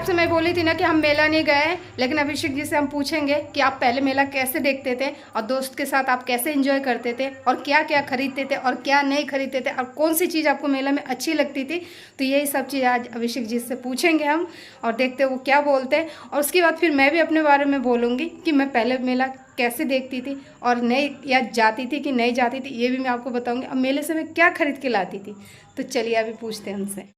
आपसे मैं बोली थी ना कि हम मेला नहीं गए, लेकिन अभिषेक जी से हम पूछेंगे कि आप पहले मेला कैसे देखते थे और दोस्त के साथ आप कैसे एंजॉय करते थे और क्या क्या खरीदते थे और क्या नहीं खरीदते थे और कौन सी चीज़ आपको मेला में अच्छी लगती थी। तो यही सब चीज़ आज अभिषेक जी से पूछेंगे हम और देखते वो क्या बोलते हैं। और उसके बाद फिर मैं भी अपने बारे में बोलूँगी कि मैं पहले मेला कैसे देखती थी और नहीं या जाती थी कि नहीं जाती थी, ये भी मैं आपको बताऊँगी। अब मेले से मैं क्या खरीद के लाती थी। तो चलिए अभी पूछते हैं उनसे।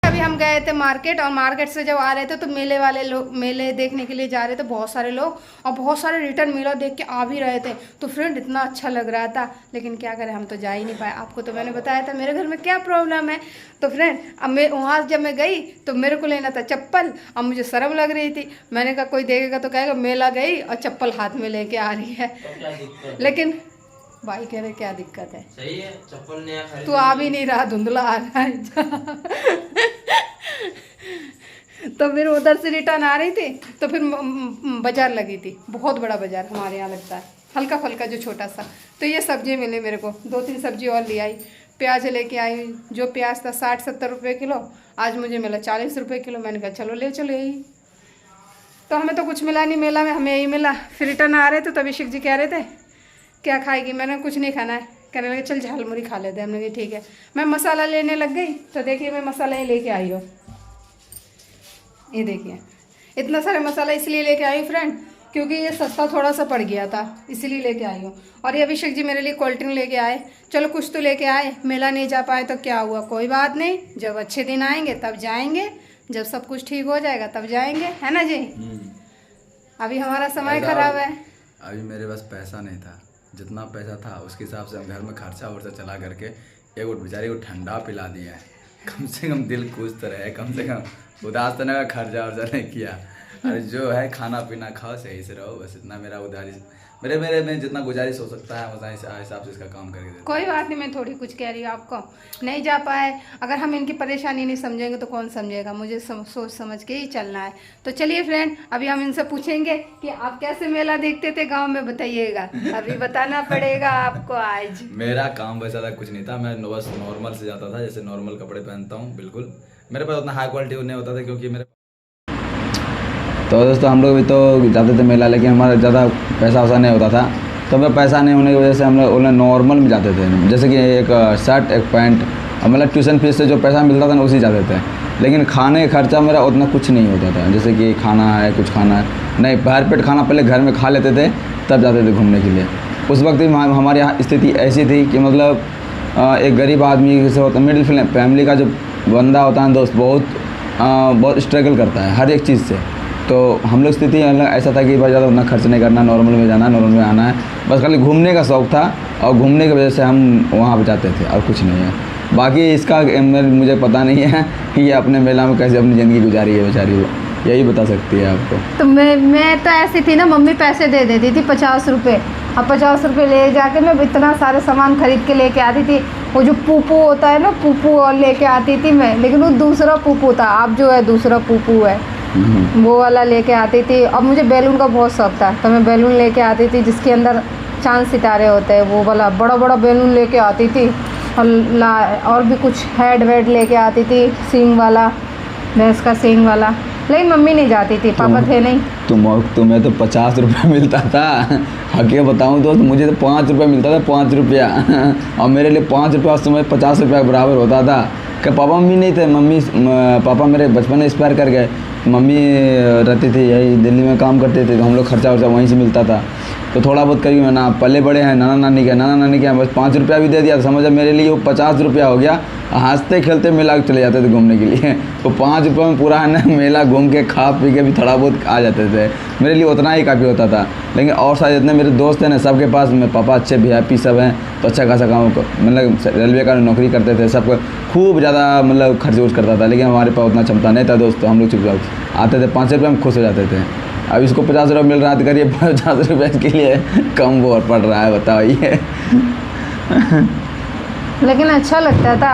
अभी हम गए थे मार्केट और मार्केट से जब आ रहे थे तो मेले वाले लोग मेले देखने के लिए जा रहे थे, बहुत सारे लोग, और बहुत सारे रिटर्न मेला देख के आ भी रहे थे। तो फ्रेंड इतना अच्छा लग रहा था, लेकिन क्या करें हम तो जा ही नहीं पाए। आपको तो मैंने बताया था मेरे घर में क्या प्रॉब्लम है। तो फ्रेंड अब मैं वहाँ जब मैं गई तो मेरे को लेना था चप्पल। अब मुझे शर्म लग रही थी, मैंने कहा कोई देखेगा तो कहेगा मेला गई और चप्पल हाथ में लेके आ रही है। लेकिन भाई कह रहे क्या दिक्कत है, सही है, चप्पल नया खरीद तू आ भी नहीं रहा, धुंधला आ रहा है। तो फिर उधर से रिटर्न आ रही थी तो फिर बाजार लगी थी, बहुत बड़ा बाजार हमारे यहाँ लगता है, हल्का फल्का जो छोटा सा। तो ये सब्जी मिले मेरे को, 2-3 सब्जी और ले आई। प्याज लेके आई, जो प्याज था 60-70 रुपये किलो, आज मुझे मिला 40 रुपये किलो। मैंने कहा चलो ले चलो यही। तो हमें तो कुछ मिला नहीं मेला में, हमें यही मिला। फिर रिटर्न आ रहे थे तो अभिषेक जी कह रहे थे क्या खाएगी, मैंने कुछ नहीं खाना है। कहने लगे चल झालमुड़ी खा लेते हैं। हमने कहा ठीक है। मैं मसाला लेने लग गई तो देखिए मैं मसाला ही लेके आई हूँ। ये देखिए इतना सारा मसाला इसलिए लेके आई फ्रेंड क्योंकि ये सस्ता थोड़ा सा पड़ गया था, इसीलिए लेके आई हूँ। और ये अभिषेक जी मेरे लिए कोल्ड ड्रिंक लेके आए। चलो कुछ तो लेके आए, मेला नहीं जा पाए तो क्या हुआ, कोई बात नहीं, जब अच्छे दिन आएंगे तब जाएंगे, जब सब कुछ ठीक हो जाएगा तब जाएंगे, है ना जी। अभी हमारा समय खराब है। अभी मेरे पास पैसा नहीं था, जितना पैसा था उसके हिसाब से हम घर में खर्चा वर्चा चला करके एक बेचारे को ठंडा पिला दिया है। कम से कम दिल खुश तो रहे, कम से कम उदास तो नहीं, खर्चा वर्चा नहीं किया। अरे जो है खाना पीना खाओ, सही से रहो, बस इतना मेरा उधारी मेरे में जितना गुजारिश हो सकता है उतना हिसाब से इसका काम करके देता। कोई बात नहीं, मैं थोड़ी कुछ कह रही हूँ आपको, नहीं जा पाए। अगर हम इनकी परेशानी नहीं समझेंगे तो कौन समझेगा, मुझे सोच समझ के ही चलना है। तो चलिए फ्रेंड अभी हम इनसे पूछेंगे कि आप कैसे मेला देखते थे गाँव में, बताइएगा। अभी बताना पड़ेगा आपको आज। मेरा काम वैसा था कुछ नहीं था, मैं बस नॉर्मल से जाता था, जैसे नॉर्मल कपड़े पहनता हूँ बिल्कुल। मेरे पास उतना हाई क्वालिटी नहीं होता था क्योंकि मेरे तो दोस्तों हम लोग भी तो जाते थे मेला, लेकिन हमारा ज़्यादा पैसा वैसा नहीं होता था। तो हमें पैसा नहीं होने की वजह से हम लोग नॉर्मल में जाते थे, जैसे कि एक शर्ट एक पैंट, मतलब ट्यूशन फीस से जो पैसा मिलता था ना उसी जाते थे। लेकिन खाने का खर्चा मेरा उतना कुछ नहीं होता था, जैसे कि खाना है कुछ खाना है नहीं, भर पेट खाना पहले घर में खा लेते थे तब जाते थे घूमने के लिए। उस वक्त भी हमारे यहाँ स्थिति ऐसी थी कि मतलब एक गरीब आदमी से होता, मिडिल फैमिली का जो बंदा होता है दोस्त, बहुत स्ट्रगल करता है हर एक चीज़ से। तो हम लोग स्थिति ऐसा था कि भाई ज़्यादा उतना खर्च नहीं करना, नॉर्मल में जाना, नॉर्मल में आना है, बस खाली घूमने का शौक़ था और घूमने की वजह से हम वहाँ पर जाते थे और कुछ नहीं है। बाकी इसका मुझे पता नहीं है कि ये अपने मेला में कैसे अपनी ज़िंदगी गुजारी है बेचारी, वो यही बता सकती है आपको। तो मैं तो ऐसी थी ना, मम्मी पैसे दे देती थी 50 रुपये, अब 50 रुपये ले जाके मैं इतना सारे सामान खरीद के लेके आती थी। वो जो पूपू होता है ना, पूपू और लेके आती थी मैं, लेकिन वो दूसरा पूपू था, अब जो है दूसरा पूपू है वो वाला लेके आती थी। अब मुझे बैलून का बहुत शौक था तो मैं बैलून लेके आती थी जिसके अंदर चांद सितारे होते हैं, वो वाला बड़ा बड़ा बैलून लेके आती थी। और भी कुछ हेड वेड लेके आती थी, सींग वाला, भैंस का सींग वाला। लेकिन मम्मी नहीं जाती थी, पापा थे नहीं। तुम्हें तो 50 रुपये मिलता था, हकीकत बताऊँ तो मुझे तो 5 रुपये मिलता था, 5 रुपया। और मेरे लिए 5 रुपया उस समय 50 रुपये के बराबर होता था। कि पापा मम्मी नहीं थे, पापा मेरे बचपन में एक्सपायर कर गए, मम्मी रहती थी यही दिल्ली में काम करते थे, तो हम लोग खर्चा वर्चा वहीं से मिलता था। तो थोड़ा बहुत कभी ना पले बड़े हैं, नाना नानी के बस 5 रुपया भी दे दिया तो समझा मेरे लिए वो 50 रुपया हो गया। हंसते खेलते मेला चले जाते थे घूमने के लिए। तो 5 रुपये में पूरा है ना मेला घूम के खा पी के भी थोड़ा बहुत आ जाते थे, मेरे लिए उतना ही काफ़ी होता था। लेकिन और सारे जितने मेरे दोस्त हैं ना, सबके पास मेरे पापा अच्छे VIP सब हैं, तो अच्छा खासा काम, मतलब रेलवे का नौकरी करते थे, सबको खूब ज़्यादा मतलब खर्च वर्च करता था। लेकिन हमारे पास उतना क्षमता नहीं था दोस्तों, हम लोग चुपचाप आते थे, 5 रुपये में खुश हो जाते थे। अब इसको 50 रुपये मिल रहा है तो करिए 50 रुपये के लिए कम वो पड़ रहा है, बताओ ये। लेकिन अच्छा लगता था।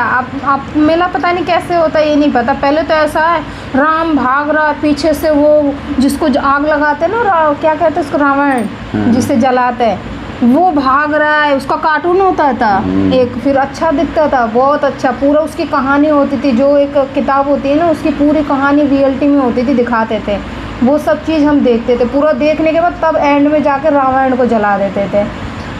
आप मेला पता नहीं कैसे होता है ये नहीं पता। पहले तो ऐसा है, राम भाग रहा पीछे से, वो जिसको आग लगाते ना, क्या कहते हैं उसको, रावण जिसे जलाते हैं, वो भाग रहा है, उसका कार्टून होता था एक, फिर अच्छा दिखता था, बहुत अच्छा, पूरा उसकी कहानी होती थी, जो एक किताब होती है ना उसकी पूरी कहानी रियलिटी में होती थी, दिखाते थे, वो सब चीज़ हम देखते थे। पूरा देखने के बाद तब एंड में जाकर रामायण को जला देते थे,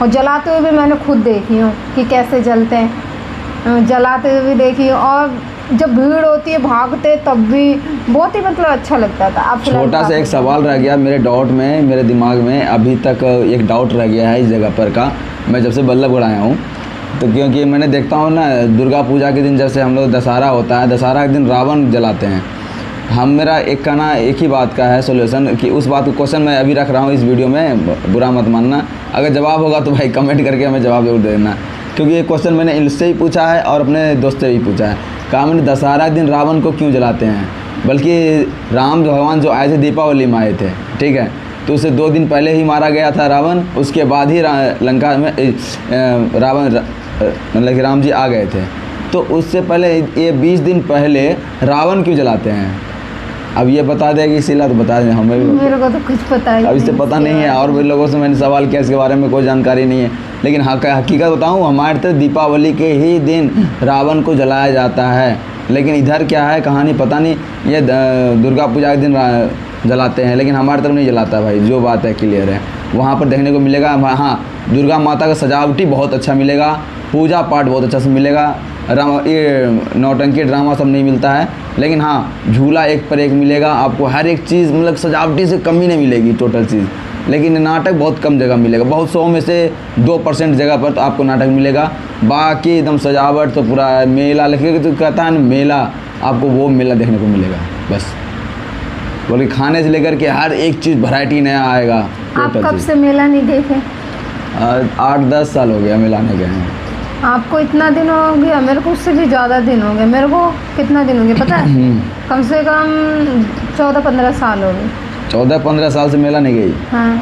और जलाते हुए भी मैंने खुद देखी हूँ कि कैसे जलते हैं, जलाते हुए भी देखी। और जब भीड़ होती है भागते तब भी बहुत ही मतलब अच्छा लगता था। अब छोटा सा एक सवाल रह गया मेरे डाउट में, मेरे दिमाग में अभी तक एक डाउट रह गया है इस जगह पर का। मैं जब से बल्लभगढ़ आया हूँ तो क्योंकि मैंने देखता हूँ ना दुर्गा पूजा के दिन जैसे हम लोग दशहरा होता है, दशहरा के दिन रावण जलाते हैं। हम मेरा एक कहना एक ही बात का है सोल्यूशन कि उस बात को क्वेश्चन मैं अभी रख रहा हूँ इस वीडियो में, बुरा मत मानना। अगर जवाब होगा तो भाई कमेंट करके हमें जवाब जरूर दे देना, क्योंकि ये क्वेश्चन मैंने इनसे ही पूछा है और अपने दोस्त से भी पूछा है। कहा मैंने दशहरा के दिन रावण को क्यों जलाते हैं, बल्कि राम भगवान जो आए थे दीपावली में आए थे, ठीक है, तो उसे 2 दिन पहले ही मारा गया था रावण, उसके बाद ही लंका में रावण मतलब कि राम जी आ गए थे। तो उससे पहले ये 20 दिन पहले रावण क्यों जलाते हैं? अब ये बता देगी शीला तो बता दें, हमें भी मेरे को तो कुछ पता ही अब इससे पता नहीं है, और भी लोगों से मैंने सवाल किया इसके बारे में कोई जानकारी नहीं है। लेकिन हकीकत बताऊं, हमारे तो दीपावली के ही दिन रावण को जलाया जाता है, लेकिन इधर क्या है कहानी पता नहीं, ये दुर्गा पूजा के दिन जलाते हैं, लेकिन हमारे तरफ नहीं जलाता भाई, जो बात है क्लियर है। वहाँ पर देखने को मिलेगा, हाँ दुर्गा माता का सजावटी बहुत अच्छा मिलेगा, पूजा पाठ बहुत अच्छा से मिलेगा, ये नौटंकी ड्रामा सब नहीं मिलता है, लेकिन हाँ झूला एक पर एक मिलेगा आपको, हर एक चीज़ मतलब सजावटी से कमी नहीं मिलेगी टोटल चीज़। लेकिन नाटक बहुत कम जगह मिलेगा, बहुत 100 में से 2% जगह पर तो आपको नाटक मिलेगा, बाकी एकदम सजावट तो पूरा मेला लिखे तो कहता है ना मेला, आपको वो मेला देखने को मिलेगा बस। बल्कि खाने से लेकर के हर एक चीज़ वैरायटी नया आएगा। आप कब से मेला नहीं देखे? 8-10 साल हो गया मेला नहीं गए हैं। आपको इतना दिन हो गया? मेरे को उससे भी ज़्यादा दिन हो गए। मेरे को कितना दिन हो गया पता है? कम से कम 14-15 साल हो गए। 14-15 साल से मेला नहीं गई? हाँ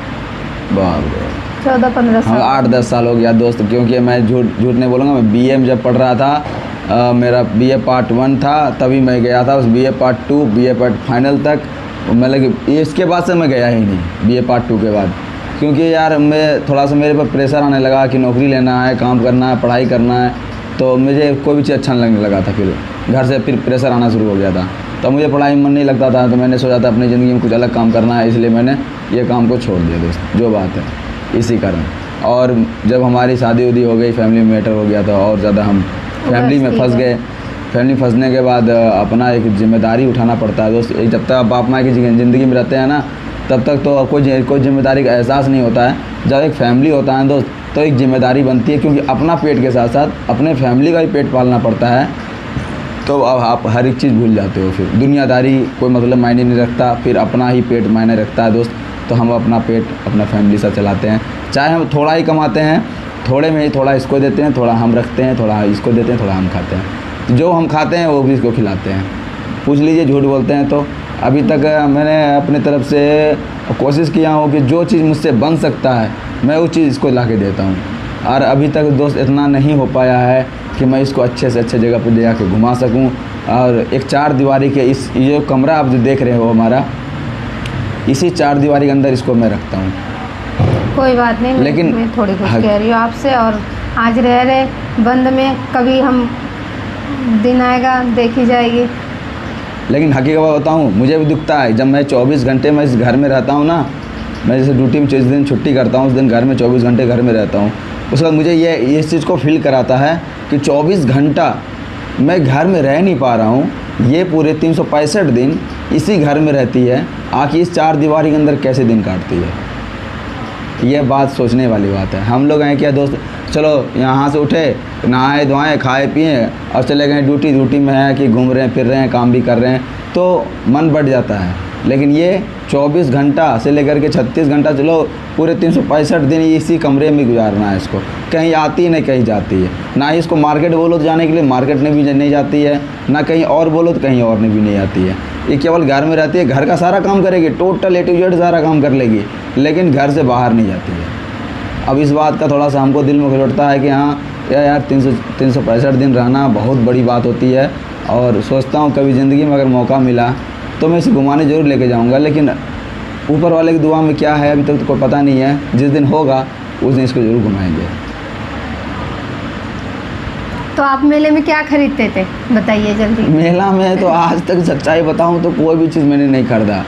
बाप रे, 14-15 साल। 8-10 साल हो गया दोस्त, क्योंकि मैं झूठ नहीं बोलूँगा, मैं BA में जब पढ़ रहा था, मेरा BA पार्ट 1 था तभी मैं गया था, उस BA part 2 BA part final तक, मतलब इसके बाद से मैं गया ही नहीं BA पार्ट 2 के बाद, क्योंकि यार मैं थोड़ा सा मेरे पर प्रेशर आने लगा कि नौकरी लेना है, काम करना है, पढ़ाई करना है, तो मुझे कोई भी चीज़ अच्छा नहीं लगने लगा था। फिर घर से फिर प्रेशर आना शुरू हो गया था, तो मुझे पढ़ाई में मन नहीं लगता था, तो मैंने सोचा था अपनी ज़िंदगी में कुछ अलग काम करना है, इसलिए मैंने ये काम को छोड़ दिया दोस्त, जो बात है इसी कारण। और जब हमारी शादी उदी हो गई, फैमिली मैटर हो गया था, और ज़्यादा हम फैमिली में फंस गए। फैमिली फंसने के बाद अपना एक जिम्मेदारी उठाना पड़ता है दोस्त। जब तक बाप माँ की ज़िंदगी में रहते हैं ना, तब तक तो कोई जिम्मेदारी का एहसास नहीं होता है। जब एक फैमिली होता है दोस्त तो एक जिम्मेदारी बनती है, क्योंकि अपना पेट के साथ साथ अपने फैमिली का भी पेट पालना पड़ता है, तो अब आप हर एक चीज़ भूल जाते हो। फिर दुनियादारी कोई मतलब मायने नहीं रखता, फिर अपना ही पेट मायने रखता है दोस्त। तो हम अपना पेट अपना फैमिली से चलाते हैं, चाहे हम थोड़ा ही कमाते हैं, थोड़े में ही थोड़ा इसको देते हैं, थोड़ा हम रखते हैं, थोड़ा इसको देते हैं, थोड़ा हम खाते हैं। जो हम खाते हैं वो भी इसको खिलाते हैं। पूछ लीजिए झूठ बोलते हैं तो अभी तक मैंने अपने तरफ से कोशिश किया हूँ कि जो चीज़ मुझसे बन सकता है मैं उस चीज़ इसको ला के देता हूँ, और अभी तक दोस्त इतना नहीं हो पाया है कि मैं इसको अच्छे से अच्छे जगह पर ले जाके घुमा सकूँ। और एक 4 दीवारी के इस ये कमरा आप जो देख रहे हो हमारा, इसी 4 दीवारी के अंदर इसको मैं रखता हूँ। कोई बात नहीं, लेकिन मैं थोड़ी कुछ कह रही हूँ आपसे, और आज रह रहे बंद में, कभी हम दिन आएगा देखी जाएगी। लेकिन हकीकत बताऊँ, मुझे भी दुखता है जब मैं 24 घंटे मैं इस घर में रहता हूँ ना, मैं जैसे ड्यूटी में 24 दिन छुट्टी करता हूँ, उस दिन घर में 24 घंटे घर में रहता हूँ, उसके बाद मुझे ये इस चीज़ को फील कराता है कि 24 घंटा मैं घर में रह नहीं पा रहा हूँ, ये पूरे 365 दिन इसी घर में रहती है, आखिर इस 4 दीवारी के अंदर कैसे दिन काटती है। ये बात सोचने वाली बात है। हम लोग हैं क्या दोस्त, चलो यहाँ से उठे, नहाए धोएँ, खाए पिए और चले गए ड्यूटी में है कि घूम रहे हैं, फिर रहे हैं, काम भी कर रहे हैं, तो मन बढ़ जाता है। लेकिन ये 24 घंटा से लेकर के 36 घंटा, चलो पूरे 365 दिन इसी कमरे में गुजारना है इसको, कहीं आती नहीं कहीं जाती है। ना ही इसको मार्केट बोलो तो जाने के लिए मार्केट में भी नहीं जाती है, ना कहीं और बोलो तो कहीं और में भी नहीं आती है। ये केवल घर में रहती है, घर का सारा काम करेगी, टोटल A to Z सारा काम कर लेगी, लेकिन घर से बाहर नहीं जाती है। अब इस बात का थोड़ा सा हमको दिल में खिलौटता है कि हाँ यार 365 दिन रहना बहुत बड़ी बात होती है, और सोचता हूँ कभी ज़िंदगी में अगर मौका मिला तो मैं इसे घुमाने ज़रूर लेके जाऊँगा। लेकिन ऊपर वाले की दुआ में क्या है अभी तक तो कोई पता नहीं है, जिस दिन होगा उस दिन इसको जरूर घुमाएंगे। तो आप मेले में क्या खरीदते थे, बताइए जल्दी। मेला में तो आज तक सच्चाई बताऊं तो कोई भी चीज़ मैंने नहीं खरीदा।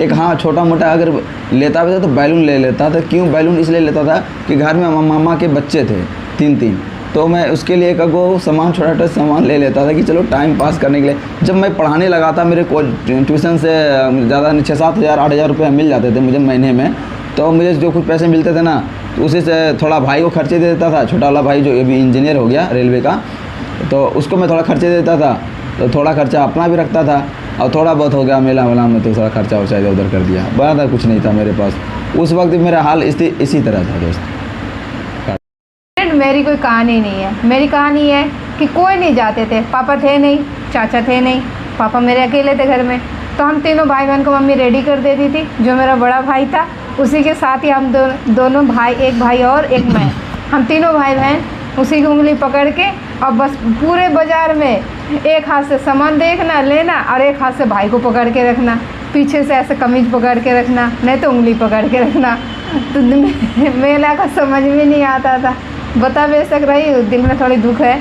एक हाँ छोटा मोटा अगर लेता भी था तो बैलून ले लेता था। क्यों बैलून इसलिए लेता था कि घर में मामा के बच्चे थे 3-3, तो मैं उसके लिए एक वो सामान छोटा छोटा सामान ले लेता था कि चलो टाइम पास करने के लिए। जब मैं पढ़ाने लगा था मेरे को ट्यूशन से ज़्यादा नहीं 6-7 हज़ार 8 हज़ार रुपये मिल जाते थे मुझे महीने में, तो मुझे जो कुछ पैसे मिलते थे ना तो उसी से थोड़ा भाई को खर्चे दे देता था। छोटा वाला भाई जो अभी इंजीनियर हो गया रेलवे का, तो उसको मैं थोड़ा खर्चे देता था, तो थोड़ा खर्चा अपना भी रखता था और थोड़ा बहुत हो गया मेला वेला में तो थोड़ा खर्चा वर्चा इधर उधर कर दिया। ज़्यादा कुछ नहीं था मेरे पास उस वक्त। मेरा हाल इसी तरह था दोस्त। मेरी कोई कहानी नहीं है। मेरी कहानी है कि कोई नहीं जाते थे, पापा थे नहीं, चाचा थे नहीं, पापा मेरे अकेले थे घर में, तो हम तीनों भाई बहन को मम्मी रेडी कर देती थी। जो मेरा बड़ा भाई था उसी के साथ ही हम दोनों भाई, एक भाई और एक मैं, हम तीनों भाई बहन उसी की उंगली पकड़ के और बस पूरे बाज़ार में एक हाथ से सामान देखना लेना और एक हाथ से भाई को पकड़ के रखना, पीछे से ऐसे कमीज पकड़ के रखना, नहीं तो उंगली पकड़ के रखना। तो मेला का समझ में नहीं आता था। बता बेशक रही, दिल में थोड़ी दुख है,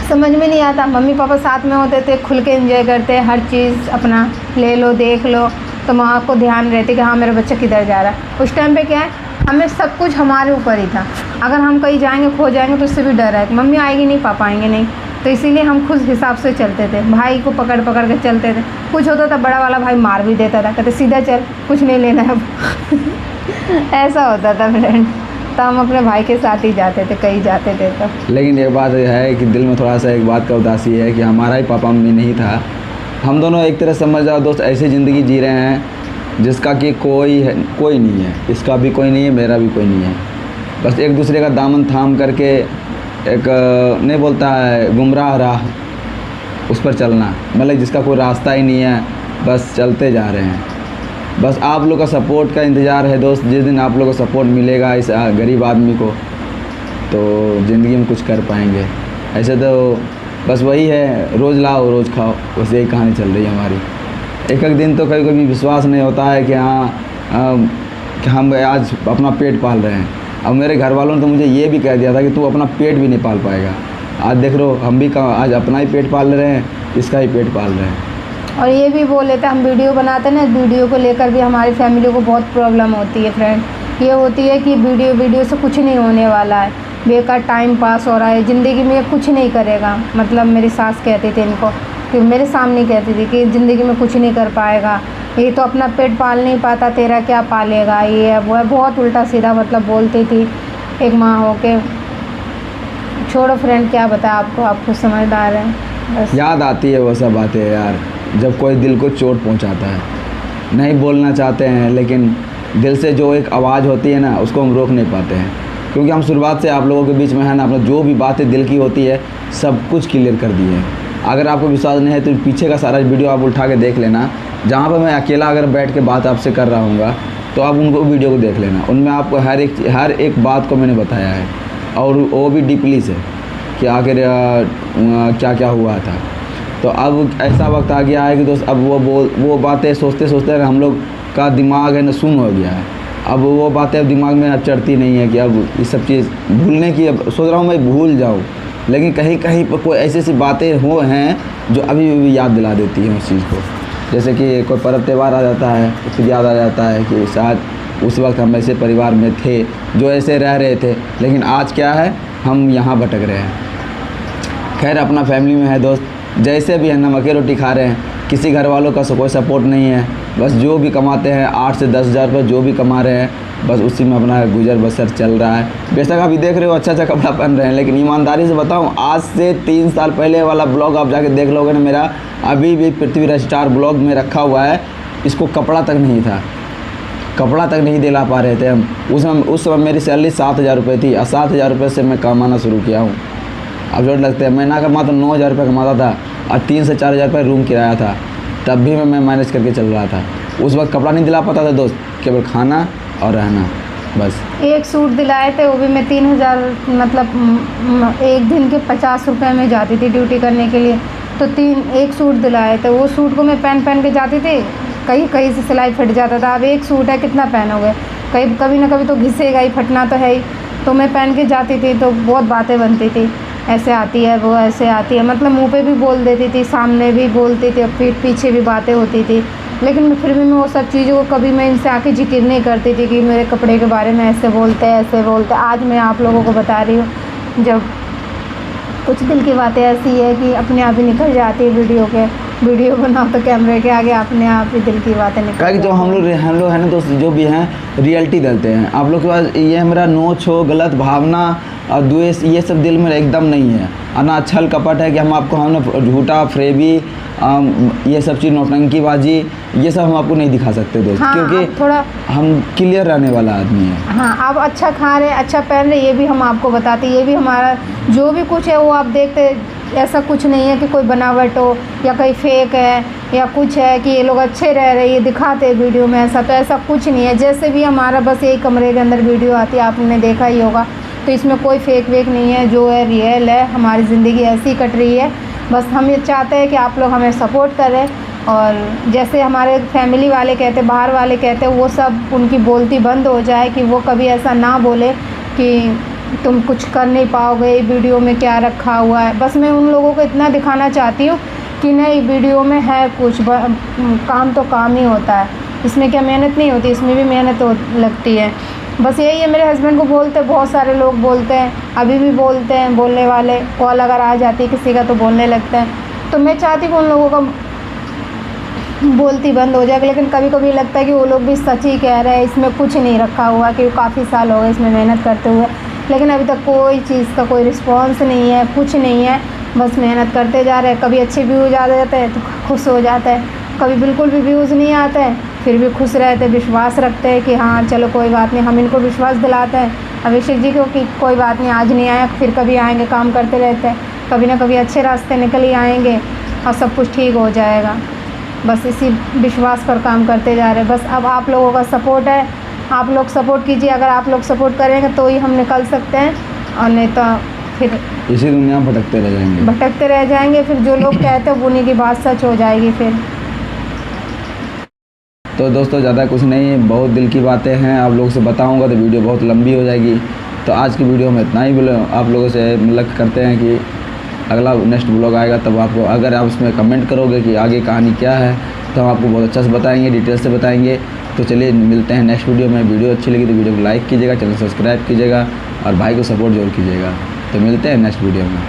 समझ में नहीं आता। मम्मी पापा साथ में होते थे, खुल के एंजॉय करते, हर चीज़ अपना ले लो देख लो, तो माँ को ध्यान रहती कि हाँ मेरा बच्चा किधर जा रहा है। उस टाइम पे क्या है, हमें सब कुछ हमारे ऊपर ही था। अगर हम कहीं जाएंगे खो जाएंगे तो उससे भी डर है, मम्मी आएगी नहीं, पापा आएंगे नहीं, तो इसीलिए हम खुद हिसाब से चलते थे। भाई को पकड़ पकड़ के चलते थे। कुछ होता था बड़ा वाला भाई मार भी देता था, कहते सीधा चल, कुछ नहीं लेना है अब ऐसा होता था फ्रेंड। तो हम अपने भाई के साथ ही जाते थे, कहीं जाते थे तो। लेकिन एक बात है कि दिल में थोड़ा सा एक बात का उदासी है कि हमारा ही पापा मम्मी नहीं था। हम दोनों एक तरह समझ जाओ दोस्त ऐसी ज़िंदगी जी रहे हैं जिसका कि कोई नहीं है, इसका भी कोई नहीं है, मेरा भी कोई नहीं है। बस एक दूसरे का दामन थाम करके एक नहीं बोलता है गुमराह राह, उस पर चलना, मतलब जिसका कोई रास्ता ही नहीं है, बस चलते जा रहे हैं। बस आप लोग का सपोर्ट का इंतज़ार है दोस्त। जिस दिन आप लोग को सपोर्ट मिलेगा इस गरीब आदमी को, तो ज़िंदगी में कुछ कर पाएंगे। ऐसे तो बस वही है, रोज़ लाओ रोज़ खाओ, बस यही कहानी चल रही है हमारी। एक दिन तो कभी कभी विश्वास नहीं होता है कि हाँ कि हम आज अपना पेट पाल रहे हैं। अब मेरे घर वालों ने तो मुझे ये भी कह दिया था कि तू अपना पेट भी नहीं पाल पाएगा। आज देख लो हम भी आज अपना ही पेट पाल रहे हैं, इसका ही पेट पाल रहे हैं। और ये भी बोल लेते हम वीडियो बनाते हैं ना, वीडियो को लेकर भी हमारी फैमिली को बहुत प्रॉब्लम होती है फ्रेंड। ये होती है कि वीडियो से कुछ नहीं होने वाला है, बेकार टाइम पास हो रहा है, ज़िंदगी में कुछ नहीं करेगा। मतलब मेरी सास कहती थी इनको, कि मेरे सामने कहती थी कि ज़िंदगी में कुछ नहीं कर पाएगा, ये तो अपना पेट पाल नहीं पाता, तेरा क्या पालेगा, ये है वो है, बहुत उल्टा सीधा मतलब बोलती थी एक माँ हो के। छोड़ो फ्रेंड, क्या बताया आपको, आप खुद समझदार हैं। बस याद आती है वो सब बातें यार, जब कोई दिल को चोट पहुंचाता है। नहीं बोलना चाहते हैं लेकिन दिल से जो एक आवाज़ होती है ना, उसको हम रोक नहीं पाते हैं। क्योंकि हम शुरुआत से आप लोगों के बीच में है ना, अपना जो भी बातें दिल की होती है सब कुछ क्लियर कर दी है। अगर आपको विश्वास नहीं है तो पीछे का सारा वीडियो आप उठा के देख लेना, जहाँ पर मैं अकेला अगर बैठ के बात आपसे कर रहा हूँगा तो आप उनको वीडियो को देख लेना। उनमें आपको हर एक बात को मैंने बताया है, और वो भी डीपली से कि आखिर क्या क्या हुआ था। तो अब ऐसा वक्त आ गया है कि दोस्त अब वो बातें सोचते सोचते हम लोग का दिमाग है ना सुन्न हो गया है। अब वो बातें अब दिमाग में अब चढ़ती नहीं है कि अब ये सब चीज़ भूलने की, अब सोच रहा हूँ मैं भूल जाऊँ, लेकिन कहीं कहीं पर कोई ऐसी ऐसी बातें हैं जो अभी भी याद दिला देती हैं उस चीज़ को। जैसे कि कोई पर्व त्यौहार आ जाता है तो फिर याद आ जाता है कि शायद उस वक्त हम ऐसे परिवार में थे जो ऐसे रह रहे थे, लेकिन आज क्या है, हम यहाँ भटक रहे हैं। खैर अपना फैमिली में है दोस्त, जैसे भी है नमक की रोटी खा रहे हैं, किसी घर वालों का कोई सपोर्ट नहीं है। बस जो भी कमाते हैं 8 से 10 हज़ार रुपये जो भी कमा रहे हैं, बस उसी में अपना गुजर बसर चल रहा है। बेशक अभी देख रहे हो अच्छा अच्छा कपड़ा पहन रहे हैं, लेकिन ईमानदारी से बताऊं, आज से 3 साल पहले वाला ब्लॉग आप जाके देख लोगे ना, मेरा अभी भी पृथ्वीराज स्टार ब्लॉग में रखा हुआ है। इसको कपड़ा तक नहीं था, कपड़ा तक नहीं दिला पा रहे थे हम। उस समय मेरी सैलरी 7,000 रुपये थी, और 7,000 रुपये से मैं कमाना शुरू किया हूँ। अब जो लगता है मैं ना कमा तो 9,000 रुपये कमाता था, और 3 से 4,000 रुपये रूम किराया था, तब भी मैं मैनेज करके चल रहा था। उस वक्त कपड़ा नहीं दिला पाता था दोस्त, केवल खाना और रहना बस। एक सूट दिलाए थे, वो भी मैं 3,000, मतलब एक दिन के 50 रुपये में जाती थी ड्यूटी करने के लिए, तो एक सूट दिलाए थे। वो सूट को मैं पहन के जाती थी, कहीं से सिलाई फट जाता था। अब एक सूट है, कितना पहनोगे, कभी ना कभी तो घिसेगा ही, फटना तो है ही। तो मैं पहन के जाती थी तो बहुत बातें बनती थी, ऐसे आती है वो, ऐसे आती है, मतलब मुंह पे भी बोल देती थी, सामने भी बोलती थी, पीठ पीछे भी बातें होती थी। लेकिन फिर भी मैं वो सब चीज़ों को कभी मैं इनसे आके जिक्र नहीं करती थी कि मेरे कपड़े के बारे में ऐसे बोलते हैं, ऐसे बोलते हैं। आज मैं आप लोगों को बता रही हूँ, जब कुछ दिल की बातें ऐसी है कि अपने आप ही निकल जाती है। वीडियो बनाओ तो कैमरे के आगे अपने आप ही दिल की बातें निकल क्या कि जो हम लोग है ना दोस्त, जो भी हैं रियलिटी डालते हैं। आप लोग के पास ये मेरा नोच हो, गलत भावना और द्वेष, ये सब दिल में एकदम नहीं है। और ना छल कपट है कि हम आपको झूठा फ्रेबी ये सब चीज़, नौटंकीबाजी, ये सब हम आपको नहीं दिखा सकते दोस्त। हाँ, क्योंकि थोड़ा हम क्लियर रहने वाला आदमी है। हाँ, आप अच्छा खा रहे, अच्छा पहन रहे, ये भी हम आपको बताते, ये भी हमारा जो भी कुछ है वो आप देखते। ऐसा कुछ नहीं है कि कोई बनावट हो या कहीं फेक है या कुछ है कि ये लोग अच्छे रह रहे, ये दिखाते वीडियो में, ऐसा कुछ नहीं है। जैसे भी हमारा बस यही कमरे के अंदर वीडियो आती है, आपने देखा ही होगा, तो इसमें कोई फेक वेक नहीं है, जो है रियल है। हमारी ज़िंदगी ऐसी कट रही है। बस हम ये चाहते हैं कि आप लोग हमें सपोर्ट करें, और जैसे हमारे फैमिली वाले कहते, बाहर वाले कहते, वो सब उनकी बोलती बंद हो जाए, कि वो कभी ऐसा ना बोले कि तुम कुछ कर नहीं पाओगे, वीडियो में क्या रखा हुआ है। बस मैं उन लोगों को इतना दिखाना चाहती हूँ कि नहीं, वीडियो में है कुछ, काम तो काम ही होता है, इसमें क्या मेहनत नहीं होती, इसमें भी मेहनत लगती है। बस यही है। मेरे हस्बैंड को बोलते, बहुत सारे लोग बोलते हैं, अभी भी बोलते हैं, बोलने वाले, कॉल अगर आ जाती है किसी का तो बोलने लगते हैं। तो मैं चाहती हूँ उन लोगों का बोलती बंद हो जाए। लेकिन कभी कभी लगता है कि वो लोग भी सच ही कह रहे हैं, इसमें कुछ नहीं रखा हुआ, कि काफ़ी साल हो गए इसमें मेहनत करते हुए, लेकिन अभी तक कोई चीज़ का कोई रिस्पॉन्स नहीं है, कुछ नहीं है। बस मेहनत करते जा रहे हैं। कभी अच्छे व्यूज़ आ जाते हैं तो खुश हो जाते हैं, कभी बिल्कुल भी व्यूज़ नहीं आते हैं फिर भी खुश रहते, विश्वास रखते हैं कि हाँ चलो कोई बात नहीं। हम इनको विश्वास दिलाते हैं अभिषेक जी को कि कोई बात नहीं, आज नहीं आया फिर कभी आएंगे, काम करते रहते हैं, कभी ना कभी अच्छे रास्ते निकल ही आएंगे और सब कुछ ठीक हो जाएगा। बस इसी विश्वास पर काम करते जा रहे हैं। बस अब आप लोगों का सपोर्ट है, आप लोग सपोर्ट कीजिए। अगर आप लोग सपोर्ट करेंगे तो ही हम निकल सकते हैं, और नहीं तो फिर इसी दुनिया में भटकते रह जाएंगे। फिर जो लोग कहते हैं उन्हीं की बात सच हो जाएगी फिर। तो दोस्तों ज़्यादा कुछ नहीं है, बहुत दिल की बातें हैं, आप लोगों से बताऊंगा तो वीडियो बहुत लंबी हो जाएगी। तो आज की वीडियो में इतना ही आप लोगों से मतलब करते हैं कि अगला नेक्स्ट ब्लॉग आएगा तब आपको, अगर आप उसमें कमेंट करोगे कि आगे कहानी क्या है तो हम आपको बहुत अच्छा से बताएंगे, डिटेल से बताएंगे। तो चलिए मिलते हैं नेक्स्ट वीडियो में। वीडियो अच्छी लगी तो वीडियो को लाइक कीजिएगा, चैनल सब्सक्राइब कीजिएगा और भाई को सपोर्ट जरूर कीजिएगा। तो मिलते हैं नेक्स्ट वीडियो में।